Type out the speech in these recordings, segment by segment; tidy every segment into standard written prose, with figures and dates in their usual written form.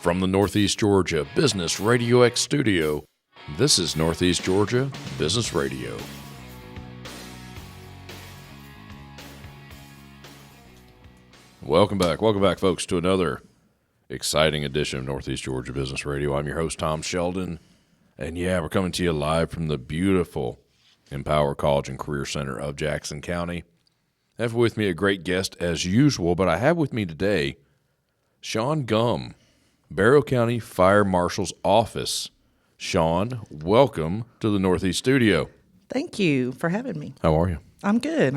From the Northeast Georgia Business RadioX studio, this is Northeast Georgia Business Radio. Welcome back, folks, to another exciting edition of Northeast Georgia Business Radio. I'm your host, Tom Sheldon, and we're coming to you live from the beautiful Empower College and Career Center of Jackson County. I have with me a great guest as usual, but I have with me today Shawne Gum, Barrow County Fire Marshal's office. Shawne, welcome to the Northeast studio. Thank you for having me. How are you? I'm good.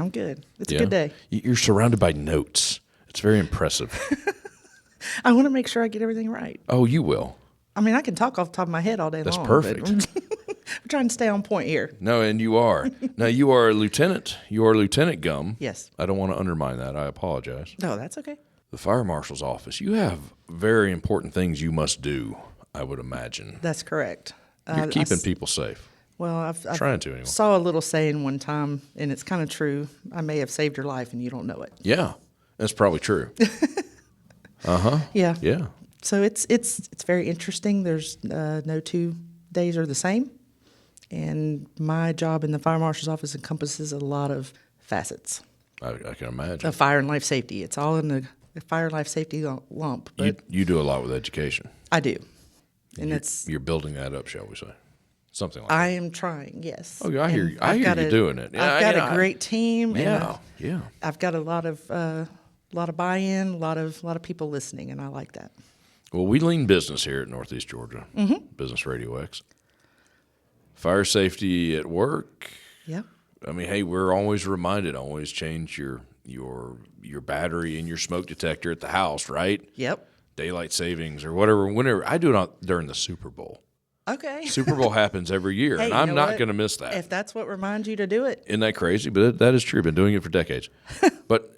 It's a good day. You're surrounded by notes. It's very impressive. I want to make sure I get everything right. Oh, you will. I mean, I can talk off the top of my head all day long. That's perfect. I'm trying to stay on point here. No, and you are. Now, you are a lieutenant. You are Lieutenant Gum. Yes. I don't want to undermine that. I apologize. No, that's okay. The Fire Marshal's office, you have very important things you must do, I would imagine. That's correct. You're keeping people safe. Well, I've trying to anyway. Saw a little saying one time, and it's kind of true. I may have saved your life, and you don't know it. Yeah, that's probably true. Yeah. Yeah. So it's very interesting. There's no 2 days are the same, and my job in the Fire Marshal's office encompasses a lot of facets. I can imagine. Of fire and life safety. It's all in the fire and life safety lump. But you do a lot with education. I do. And you're building that up, shall we say? Something like that. I am trying, yes. Oh, I hear you doing it. I've got a great team. Yeah, I've got a lot of buy-in, a lot of people listening, and I like that. Well, we lean business here at Northeast Georgia, Business RadioX. Fire safety at work. Yep. I mean, hey, we're always reminded, always change your battery in your smoke detector at the house, right? Yep. Daylight savings or whenever. I do it during the Super Bowl. Okay. Super Bowl happens every year, Hey, and I'm not going to miss that. If that's what reminds you to do it. Isn't that crazy? But that is true. I've been doing it for decades. But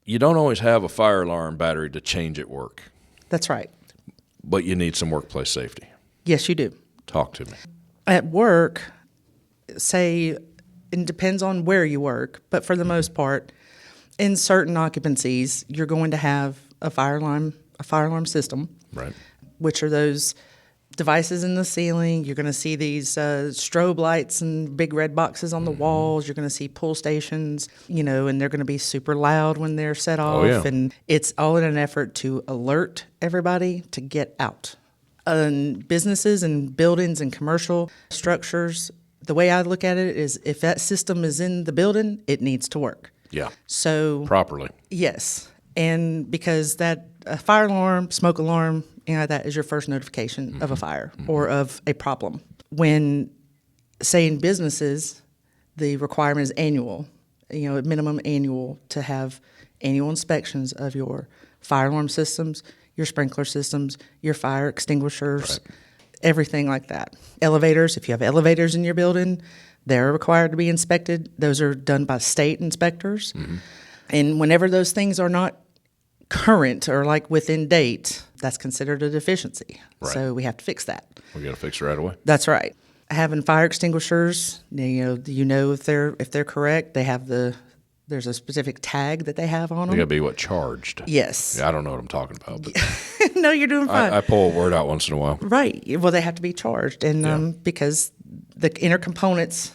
you don't always have a fire alarm battery to change at work. That's right. But you need some workplace safety. Yes, you do. Talk to me. At work, say, it depends on where you work, but for the most part, in certain occupancies, you're going to have a fire alarm system, right? Which are those devices in the ceiling. You're going to see these strobe lights and big red boxes on the walls. You're going to see pull stations, and they're going to be super loud when they're set off. Oh, yeah. And it's all in an effort to alert everybody to get out. Businesses and buildings and commercial structures, the way I look at it is if that system is in the building, it needs to work. Yeah. So properly. Yes. And because that fire alarm, smoke alarm, that is your first notification of a fire or of a problem. When, say, in businesses, the requirement is annual, minimum annual, to have annual inspections of your fire alarm systems, your sprinkler systems, your fire extinguishers, right. Everything like that. Elevators, if you have elevators in your building, they're required to be inspected. Those are done by state inspectors. Mm-hmm. And whenever those things are not current or like within date, that's considered a deficiency. Right. So we have to fix that. We got to fix it right away. That's right. Having fire extinguishers, if they're correct, they have there's a specific tag that they have on them. They got to be charged. Yes. Yeah, I don't know what I'm talking about. But no, you're doing fine. I pull a word out once in a while. Right. Well, they have to be charged, and because the inner components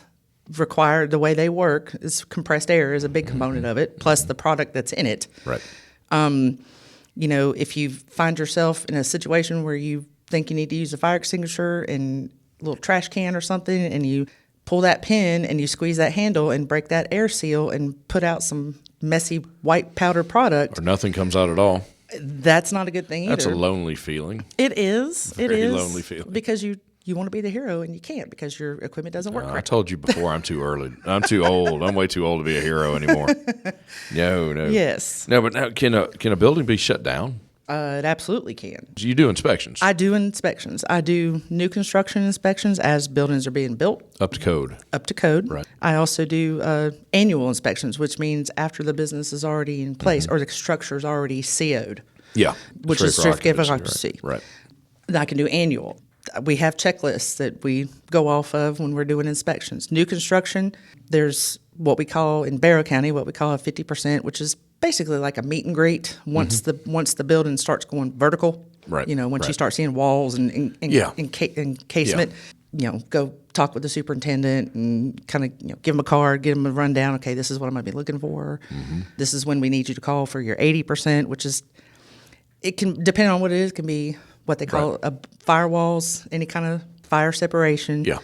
required, the way they work is compressed air is a big component of it, plus the product that's in it. Right. If you find yourself in a situation where you think you need to use a fire extinguisher and a little trash can or something, and you pull that pin and you squeeze that handle and break that air seal and put out some messy white powder product. Or nothing comes out at all. That's not a good thing either. That's a lonely feeling. It is. Very lonely feeling. Because you want to be the hero and you can't because your equipment doesn't work correctly. I told you before, I'm too early. I'm too old. I'm way too old to be a hero anymore. No. Yes. No, but now, can a building be shut down? It absolutely can. You do inspections? I do inspections. I do new construction inspections as buildings are being built. Up to code? Up to code. Right. I also do annual inspections, which means after the business is already in place or the structure is already CO'd. Yeah. Which is certificate of occupancy. Right. I can do annual. We have checklists that we go off of when we're doing inspections. New construction, there's what we call in Barrow County, what we call a 50%, which is basically like a meet and greet once the building starts going vertical. Right, Once you right. start seeing walls and Yeah. encasement, go talk with the superintendent and kind of give them a card, give them a rundown. Okay, this is what I'm going to be looking for. Mm-hmm. This is when we need you to call for your 80%, which is, it can depend on what it is. It can be what they call firewalls, any kind of fire separation. Yeah.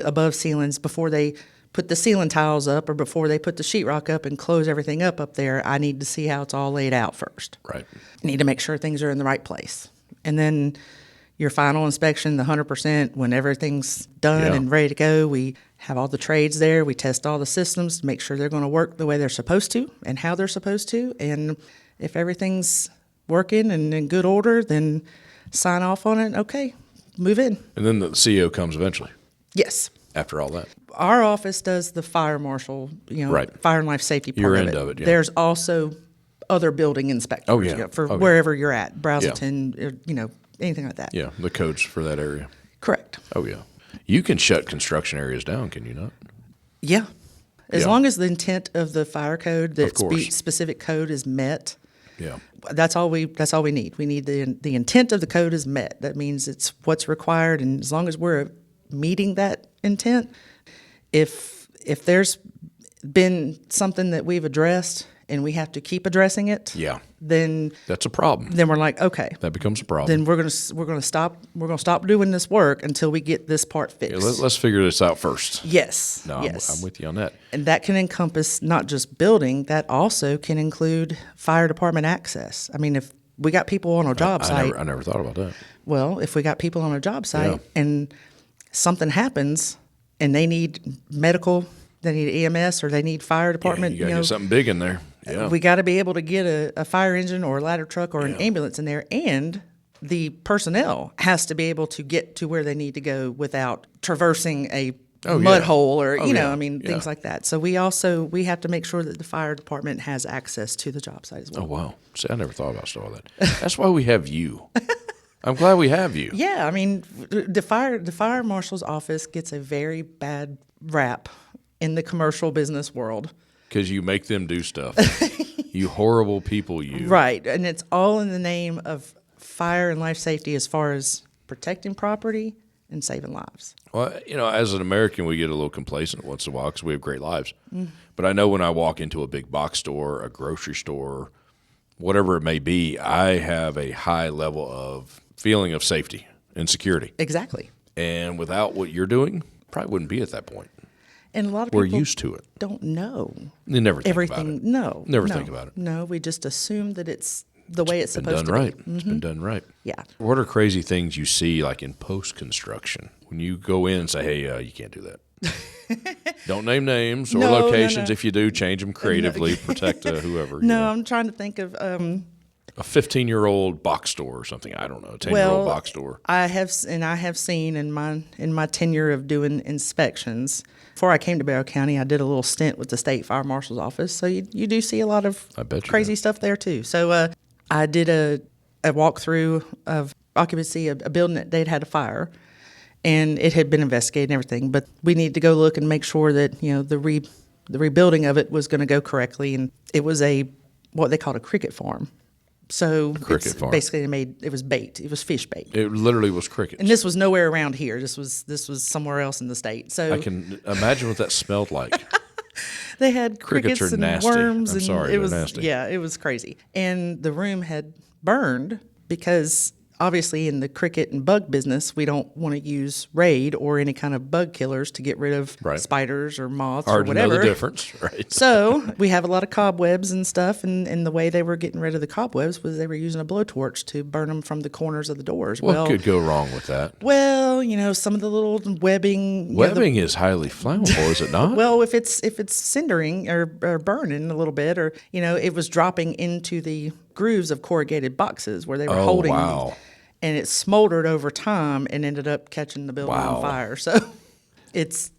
Above ceilings before they put the ceiling tiles up or before they put the sheetrock up and close everything up there. I need to see how it's all laid out first. Right. I need to make sure things are in the right place. And then your final inspection, the 100%, when everything's done and ready to go, we have all the trades there. We test all the systems to make sure they're going to work the way they're supposed to and how they're supposed to. And if everything's working and in good order, then sign off on it. Okay, move in. And then the CEO comes eventually Yes. after all that. Our office does the fire marshal, Right. fire and life safety part Your of end it. of it, yeah. There's also other building inspectors Oh, yeah. for Oh, yeah. wherever you're at, Browsington, anything like that. Yeah, the codes for that area. Correct. Oh, yeah. You can shut construction areas down, can you not? Yeah. As Yeah. long as the intent of the fire code, that course. specific code is met, Yeah. that's all we need. We need the intent of the code is met. That means it's what's required, and as long as we're meeting that intent, if there's been something that we've addressed and we have to keep addressing it, Yeah. then That's a problem. we're like, okay, That becomes a problem. then we're gonna stop doing this work until we get this part Yeah, fixed. let's figure this out first. Yes. No, yes. I'm with you on that. And that can encompass not just building, that also can include fire department access. I mean, if we got people on a job site, I never thought about that. well, if we got people on a job site Yeah. and something happens and they need medical, they need EMS, or they need fire department, You got to get something big in there. Yeah. we got to be able to get a fire engine or a ladder truck or an ambulance in there, and the personnel has to be able to get to where they need to go without traversing a mud hole or things like that. So we have to make sure that the fire department has access to the job site as well. Oh, wow. See, I never thought about stuff like that. That's why we have you. I'm glad we have you. Yeah, I mean, the fire marshal's office gets a very bad rap in the commercial business world. Because you make them do stuff. You horrible people, you. Right, and it's all in the name of fire and life safety as far as protecting property and saving lives. Well, as an American, we get a little complacent once in a while because we have great lives. But I know when I walk into a big box store, a grocery store, whatever it may be, I have a high level of feeling of safety and security. Exactly. And without what you're doing, probably wouldn't be at that point. And a lot of We're people used to it. don't know You never think everything. about it. No. Never no, think about it. No, we just assume that it's the way it's Been supposed done to right. be. It's been done right. Yeah. What are crazy things you see, like in post-construction, when you go in and say, hey, you can't do that? Don't name names or No, no, locations. no. If you do, change them creatively, protect whoever. No, I'm trying to think of A 15-year-old box store or something. I don't know. A 10-year-old box store. I have seen in my tenure of doing inspections. Before I came to Barrow County, I did a little stint with the state fire marshal's office. So you do see a lot of I bet you crazy do. stuff there too. So I did a walkthrough of occupancy of a building that they'd had a fire, and it had been investigated and everything. But we needed to go look and make sure that the rebuilding of it was going to go correctly, and it was what they called a cricket farm. So Cricket farm. basically it was bait. It was fish bait. It literally was crickets. And this was nowhere around here. This was somewhere else in the state. So I can imagine what that smelled like. they had Crickets crickets are and nasty. worms. I'm and sorry, it they're was nasty. Yeah, it was crazy. And the room had burned because obviously in the cricket and bug business, we don't want to use Raid or any kind of bug killers to get rid of Right. spiders or moths Hard or to whatever. know the difference, right? So we have a lot of cobwebs and stuff, and the way they were getting rid of the cobwebs was they were using a blowtorch to burn them from the corners of the doors. What could go wrong with that? Well, some of the little webbing. Webbing is highly flammable, is it not? Well, if it's cindering or burning a little bit, or it was dropping into the grooves of corrugated boxes where they were holding. Wow. And it smoldered over time and ended up catching the building Wow. on fire. So it's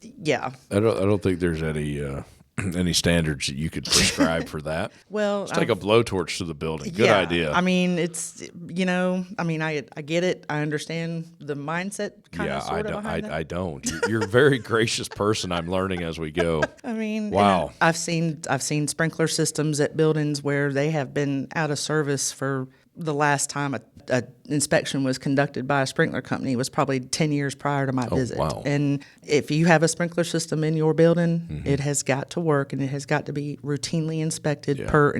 I don't think there's any standards that you could prescribe for that. Well, Just take a blowtorch to the building. Good idea. I mean, it's I get it. I understand the mindset kind of sort of behind that. I don't. You're a very gracious person. I'm learning as we go. I mean, Wow. and I've seen sprinkler systems at buildings where they have been out of service for the last time a inspection was conducted by a sprinkler company. It was probably 10 years prior to my visit. Wow. And if you have a sprinkler system in your building, it has got to work and it has got to be routinely inspected per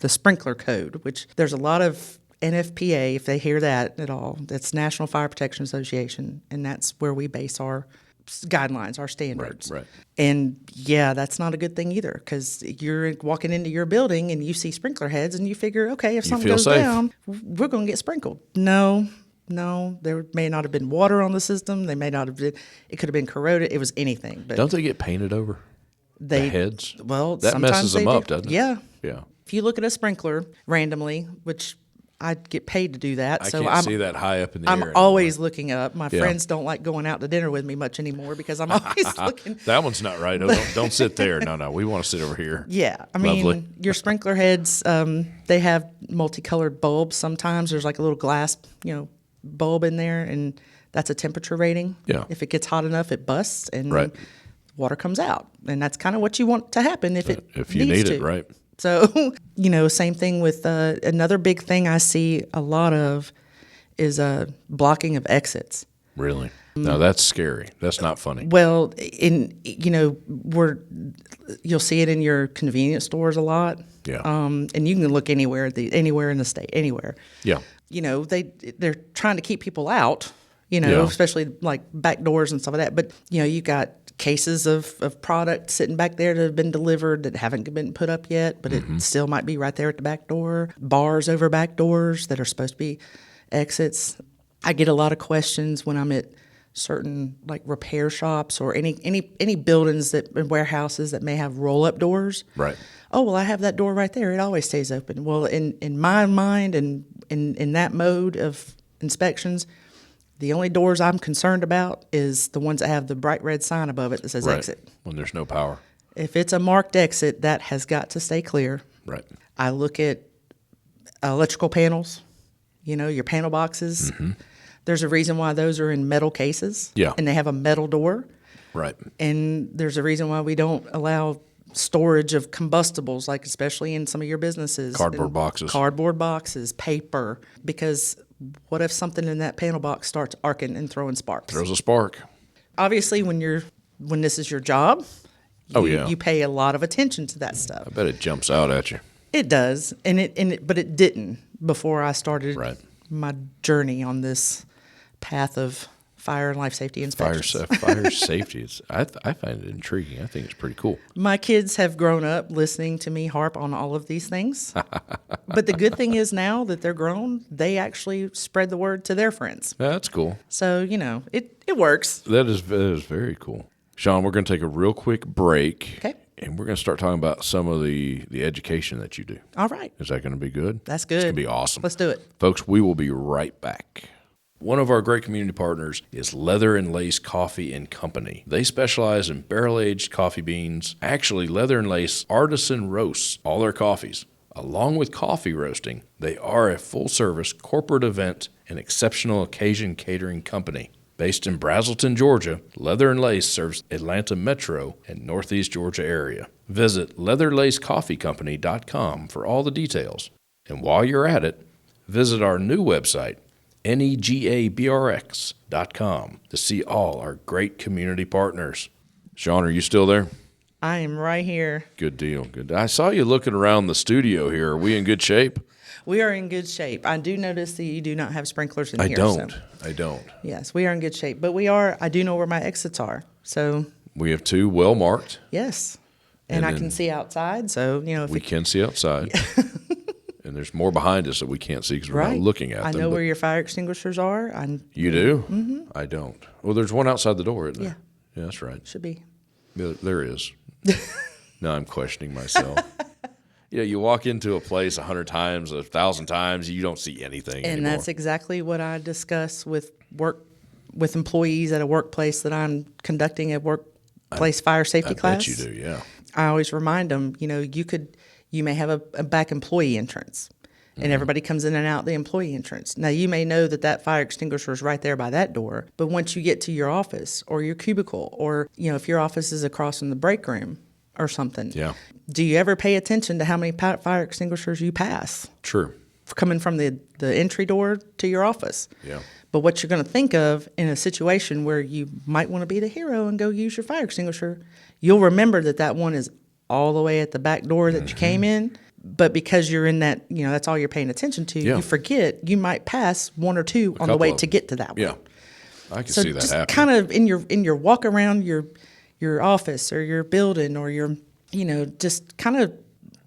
the sprinkler code, which there's a lot of NFPA, if they hear that at all. That's National Fire Protection Association, and that's where we base our guidelines, our standards. Right. And yeah, that's not a good thing either, because you're walking into your building and you see sprinkler heads and you figure, okay, if something feel goes safe. down, we're going to get sprinkled. No, there may not have been water on the system. They may not have been, it could have been corroded. It was anything. But Don't they get painted over the heads? Well, that sometimes messes them they up, do. doesn't it? Yeah. Yeah. If you look at a sprinkler randomly, which I get paid to do that, I so can't see that high up in the air I'm anymore. always looking up. My friends don't like going out to dinner with me much anymore because I'm always looking. That one's not right. Don't sit there. No. We want to sit over here. Yeah. I Lovely. mean, your sprinkler heads, they have multicolored bulbs. Sometimes there's like a little glass, bulb in there, and that's a temperature rating. Yeah. If it gets hot enough, it busts and Right. water comes out. And that's kind of what you want to happen if you needs need to. it, right? So, same thing with another big thing I see a lot of is blocking of exits. Really? No, that's scary. That's not funny. Well, you'll see it in your convenience stores a lot. Yeah. And you can look anywhere in the state, anywhere. Yeah. They're trying to keep people out, Yeah. especially like back doors and stuff like that. But, you got cases of product sitting back there that have been delivered that haven't been put up yet, but it still might be right there at the back door. Bars over back doors that are supposed to be exits. I get a lot of questions when I'm at certain like repair shops or any buildings and warehouses that may have roll-up doors. Right. Oh, well, I have that door right there. It always stays open. Well, in my mind and in that mode of inspections, the only doors I'm concerned about is the ones that have the bright red sign above it that says Right. exit. When there's no power. If it's a marked exit, that has got to stay clear. Right. I look at electrical panels, your panel boxes. There's a reason why those are in metal cases. Yeah. And they have a metal door. Right. And there's a reason why we don't allow storage of combustibles, like especially in some of your businesses. Cardboard boxes. Cardboard boxes, paper. Because what if something in that panel box starts arcing and throwing sparks? Throws a spark. Obviously, when this is your job, you pay a lot of attention to that stuff. I bet it jumps out at you. It does, but it didn't before I started Right. my journey on this path of fire and life safety inspections. Fire safety. I find it intriguing. I think it's pretty cool. My kids have grown up listening to me harp on all of these things. But the good thing is now that they're grown, they actually spread the word to their friends. That's cool. So, it works. That is very cool. Shawne, we're going to take a real quick break. Okay. And we're going to start talking about some of the education that you do. All right. Is that going to be good? That's good. It's going to be awesome. Let's do it. Folks, we will be right back. One of our great community partners is Leather and Lace Coffee and Company. They specialize in barrel-aged coffee beans. Actually, Leather and Lace artisan roasts all their coffees. Along with coffee roasting, they are a full-service corporate event and exceptional occasion catering company. Based in Brazelton, Georgia, Leather and Lace serves Atlanta Metro and Northeast Georgia area. Visit leatherlacecoffeecompany.com for all the details. And while you're at it, visit our new website, negabrx.com, to see all our great community partners. Shawne, are you still there? I am right here. Good deal. Good. I saw you looking around the studio here. Are we in good shape? We are in good shape. I do notice that you do not have sprinklers in here. I don't. Yes, we are in good shape. But I do know where my exits are. So, We have two well marked. yes. And I can see outside. So, if We can see outside. And there's more behind us that we can't see because we're not looking at them. I know where your fire extinguishers are. You do? Mm-hmm. I don't. Well, there's one outside the door, isn't there? Yeah. Yeah, that's right. Should be. There is. Now I'm questioning myself. You walk into a place 100 times, 1,000 times, you don't see anything And anymore. that's exactly what I discuss with employees at a workplace that I'm conducting a workplace fire safety class. I bet you do, yeah. I always remind them, you may have a back employee entrance, and everybody comes in and out the employee entrance. Now, you may know that fire extinguisher is right there by that door, but once you get to your office or your cubicle, or, if your office is across from the break room or something, Yeah. do you ever pay attention to how many fire extinguishers you pass? True. coming from the entry door to your office. Yeah. But what you're going to think of in a situation where you might want to be the hero and go use your fire extinguisher, you'll remember that one is all the way at the back door that you came in. But because you're in that, that's all you're paying attention to, Yeah. you forget you might pass one or two on the way to get to that one. Yeah. I can So see that just happening. kind of in your walk around your office or your building or your, just kind of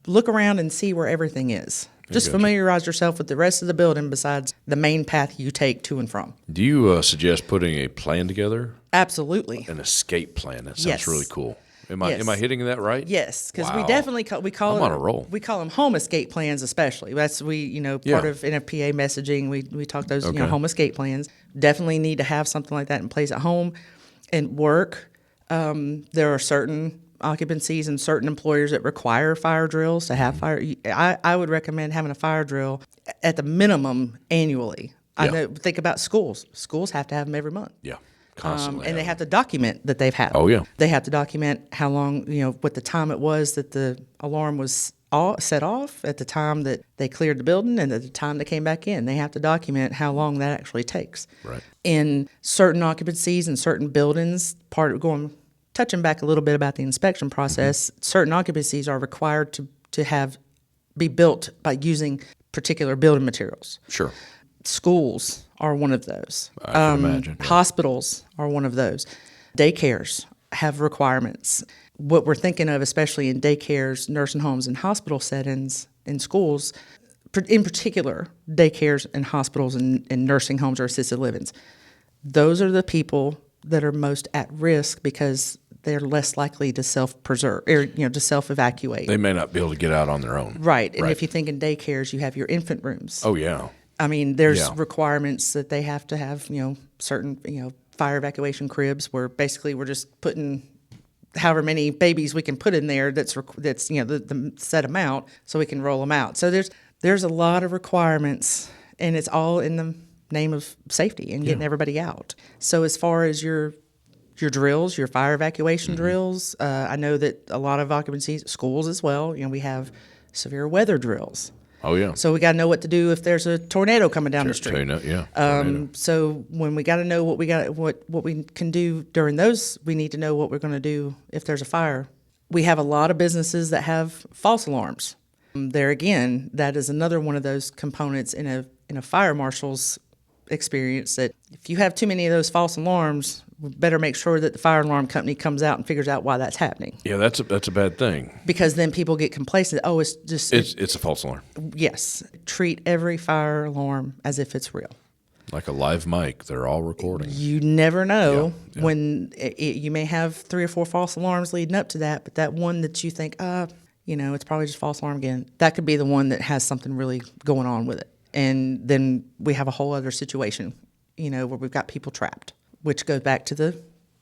look around and see where everything is. Just familiarize yourself with the rest of the building besides the main path you take to and from. Do you suggest putting a plan together? Absolutely. An escape plan. That sounds Yes. really cool. Am Yes. I hitting that right? Yes, because we Wow. definitely call I'm on a roll. We call them home escape plans, especially. That's part of NFPA messaging. We talk those home escape plans. Definitely need to have something like that in place at home and work. There are certain occupancies and certain employers that require fire drills to have fire. I would recommend having a fire drill at the minimum annually. I know. Think about schools. Schools have to have them every month. Yeah. Constantly. And they have to document that they've had them. Oh, yeah. They have to document how long, what the time it was that the alarm was set off, at the time that they cleared the building, and at the time they came back in. They have to document how long that actually takes. Right. In certain occupancies and certain buildings, touching back a little bit about the inspection process, certain occupancies are required to be built by using particular building materials. Sure. Schools are one of those. I can imagine. Yeah. Hospitals are one of those. Daycares have requirements. What we're thinking of, especially in daycares, nursing homes, and hospital settings, in schools, in particular, daycares and hospitals and nursing homes or assisted livings, those are the people that are most at risk because they're less likely to self-preserve or to self-evacuate. They may not be able to get out on their own. Right. And if you think in daycares, you have your infant rooms. Oh, yeah. I mean, there's requirements that they have to have, certain, fire evacuation cribs where basically we're just putting however many babies we can put in there that's the set amount so we can roll them out. So there's a lot of requirements, and it's all in the name of safety and getting everybody out. So as far as your drills, your fire evacuation drills, I know that a lot of occupancies, schools as well, we have severe weather drills. Oh, yeah. So we got to know what to do if there's a tornado coming down the street. Tornado. So when we got to know what we can do during those, we need to know what we're going to do if there's a fire. We have a lot of businesses that have false alarms. There again, that is another one of those components in a fire marshal's experience, that if you have too many of those false alarms, we better make sure that the fire alarm company comes out and figures out why that's happening. Yeah, that's a bad thing. Because then people get complacent. Oh, it's just... It's a false alarm. Yes. Treat every fire alarm as if it's real. Like a live mic. They're all recording. You never know when you may have 3 or 4 false alarms leading up to that, but that one that you think, it's probably just false alarm again, that could be the one that has something really going on with it. And then we have a whole other situation, where we've got people trapped, which goes back to the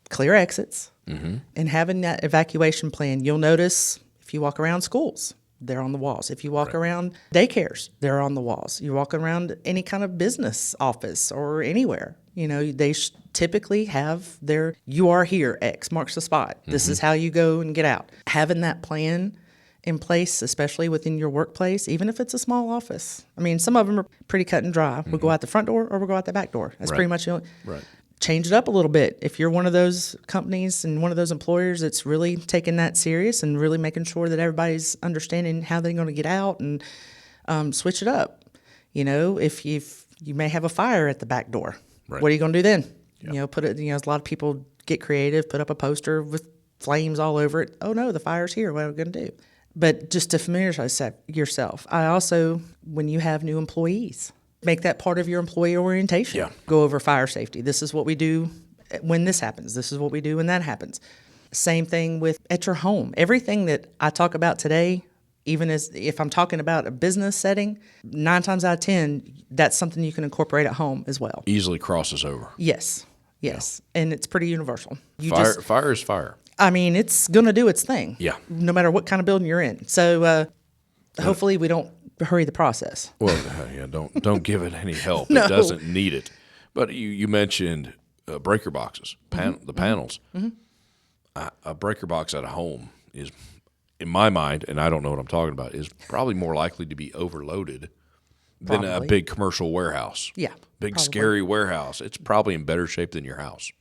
clear exits and having that evacuation plan. You'll notice if you walk around schools, they're on the walls. If you walk around daycares, they're on the walls. You walk around any kind of business office or anywhere, they typically have their "you are here" X marks the spot. This is how you go and get out. Having that plan in place, especially within your workplace, even if it's a small office. I mean, some of them are pretty cut and dry. We'll go out the front door or we'll go out the back door. That's pretty much the only. Right. Change it up a little bit. If you're one of those companies and one of those employers that's really taking that serious and really making sure that everybody's understanding how they're going to get out, and switch it up. If you may have a fire at the back door, what are you going to do then? Yep. Put it. A lot of people get creative, put up a poster with flames all over it. Oh no, the fire's here. What are we going to do? But just to familiarize yourself. I also, when you have new employees, make that part of your employee orientation. Yeah. Go over fire safety. This is what we do when this happens. This is what we do when that happens. Same thing at your home. Everything that I talk about today, even if I'm talking about a business setting, 9 times out of 10, that's something you can incorporate at home as well. Easily crosses over. Yes. Yeah. And it's pretty universal. Fire is fire. I mean, it's going to do its thing. Yeah. No matter what kind of building you're in. So hopefully we don't hurry the process. Well, don't give it any help. No. It doesn't need it. But you mentioned breaker boxes, the panels. Mm-hmm. A breaker box at a home is, in my mind, and I don't know what I'm talking about, is probably more likely to be overloaded than a Probably. big commercial warehouse. Yeah, Big, probably. scary warehouse. It's probably in better shape than your house.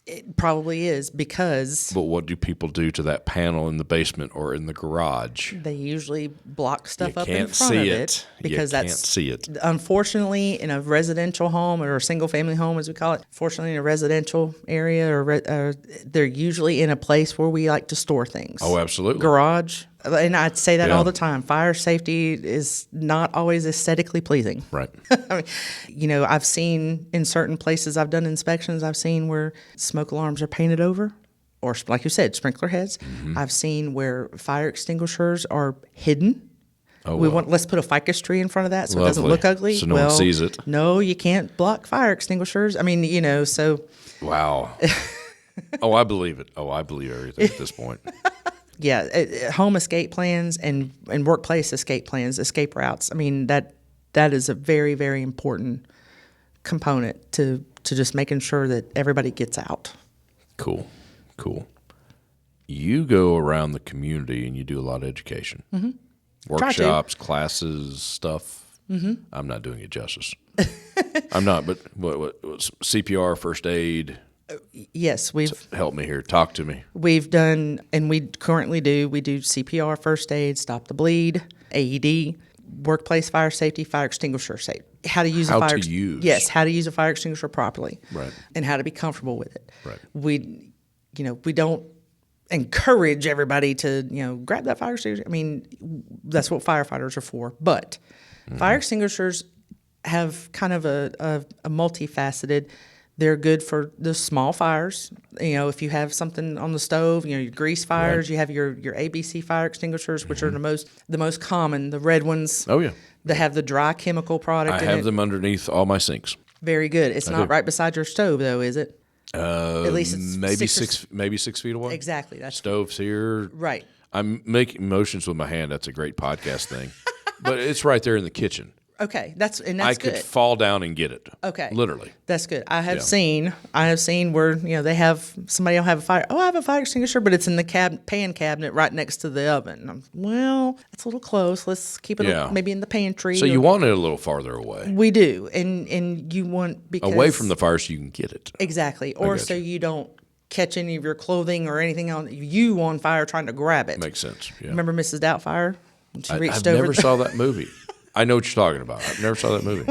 It probably is because But what do people do to that panel in the basement or in the garage? they usually block stuff You up in can't front see of it. it You because can't that's see it. unfortunately in a residential home or a single family home, as we call it. Fortunately, in a residential area, they're usually in a place where we like to store things. Oh, absolutely. Garage, and I'd say that Yeah. all the time. Fire safety is not always aesthetically pleasing. Right. I mean, I've seen in certain places I've done inspections, I've seen where smoke alarms are painted over, or like you said, sprinkler heads. Mm-hmm. I've seen where fire extinguishers are hidden. Oh, Let's put a ficus tree in front of that so it doesn't Lovely. look ugly. So no one sees it. No, you can't block fire extinguishers. I mean, so Wow. Oh, I believe it. Oh, I believe everything at this point. yeah, home escape plans and workplace escape plans, escape routes. I mean, that is a very, very important component to just making sure that everybody gets out. Cool. You go around the community and you do a lot of education. Mm-hmm. Workshops, classes, stuff. Mm-hmm. I'm not doing it justice. I'm not, but what CPR, first aid, Yes, help me here. Talk to me. we've done, and we currently do. We do CPR, first aid, stop the bleed, AED, workplace fire safety, fire extinguisher safety. How to use How a fire to use. Yes, how to use a fire extinguisher properly. Right. And how to be comfortable with it. Right. We don't encourage everybody to, grab that fire extinguisher. I mean, that's what firefighters are for. But fire extinguishers have kind of a multifaceted. They're good for the small fires. If you have something on the stove, your grease fires, Right. you have your ABC fire extinguishers, which are the most common, the red ones. Oh, yeah. That have the dry chemical product I in have it. them underneath all my sinks. Very good. It's not do. right beside your stove, though, is it? At least it's maybe six or maybe 6 feet away. Exactly. That's Stoves here. right. I'm making motions with my hand. That's a great podcast thing. But it's right there in the kitchen. Okay, that's I good. could fall down and get it. Okay. Literally. That's good. I have Yeah. seen where they have somebody will have a fire. Oh, I have a fire extinguisher, but it's in the pan cabinet right next to the oven. Well, that's a little close. Let's keep it Yeah. maybe in the pantry. So you want it a little farther away. we do, and you want because Away from the fire so you can get it. exactly, or so you don't catch any of your clothing or anything on you on fire trying to grab it. Makes sense. Yeah. Remember Mrs. Doubtfire? When she I reached never over. saw that movie. I know what you're talking about. I never saw that movie.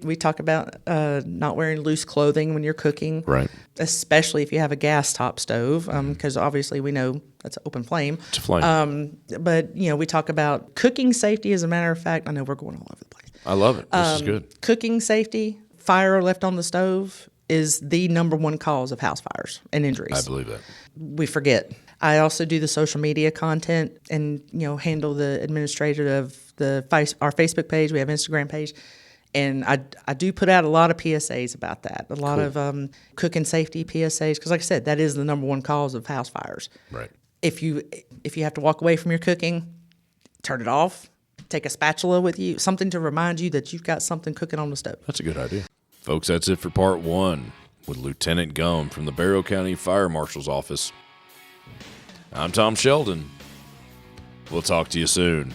we talk about not wearing loose clothing when you're cooking, Right. Especially if you have a gas top stove, because obviously we know that's an open flame. It's a flame. But we talk about cooking safety. As a matter of fact, I know we're going all over the place. I love it. This is good. Cooking safety, fire left on the stove is the number one cause of house fires and injuries. I believe that. We forget. I also do the social media content and handle the administrator of our Facebook page. We have Instagram page, and I do put out a lot of PSAs about that. A lot of cooking safety PSAs because, like I said, that is the number one cause of house fires. Right. If you have to walk away from your cooking, turn it off. Take a spatula with you, something to remind you that you've got something cooking on the stove. That's a good idea. Folks, that's it for part 1 with Lieutenant Gum from the Barrow County Fire Marshal's office. I'm Tom Sheldon. We'll talk to you soon.